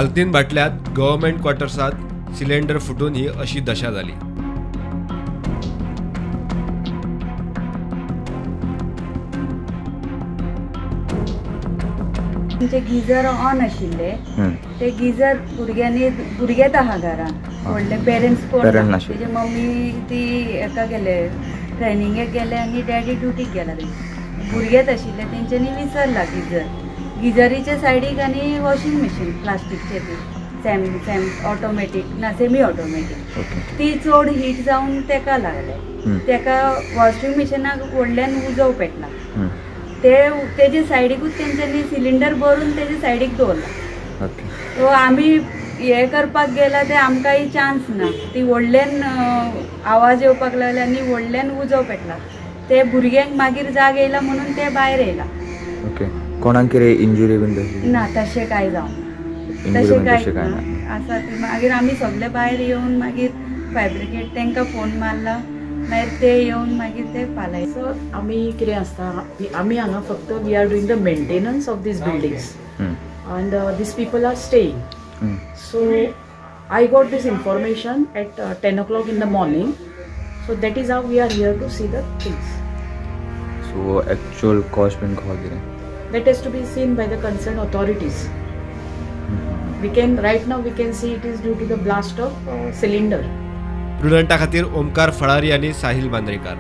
आल्तीन बाटल्यात government क्वार्टर्सात cylinder फुटून ही अशी दशा झाली। म्हणजे गिजर ऑन आशिल्ले ते गिजर भुरगेत आहा घरान व्हडले पेरेंट्स कोण तेजे मम्मी ती एका गेले ट्रेनिंगेक गेले आनी डॅडी ड्युटीक गेला भुरगेत आशिल्ले तेंच्यांनी विसरला गिजरीच्या सायडीक आनी वॉशिंग मशीन प्लास्टिकचे ती ऑटोमॅटीक ना सेमी ऑटोमॅटीक ती चड हीट जावन तेका लागले तेका वॉशिंग मशिनाक व्हडल्यान उजव पेटला तेजे सायडीकूच तेंच्यांनी सिलिंडर भरून तेजे सायडीक दवरला। सो आमी हे करपाक गेला ते आमकांय चान्स ना ती व्हडल्यान आवाज येवपाक लागले आनी व्हडल्यान उजव पेटला ते भुरग्यांक मागीर जाग येयला म्हणून ते भायर येयला। ओके कोणाक कितें इंजुरी बीन ना तशें काय जावन तशें काय आसा मागीर आमी सगळे भायर येवन मागीर फायर ब्रिगेड तांकां फोन मारला मागीर ते येवन मागीर ते पालाय। सो आमी कितें आसता आमी हांगा फक्त we are doing the maintenance of these buildings and these people are staying. So I got this information at 10 o'clock in the morning. So that is how we are here to see the things. So actual cost been called here. That has to be seen by the concerned authorities. We can right now we can see it is due to the blast of cylinder. प्रुडंटा खातीर ओमकार फळारी आणि साहिल मांद्रेकार।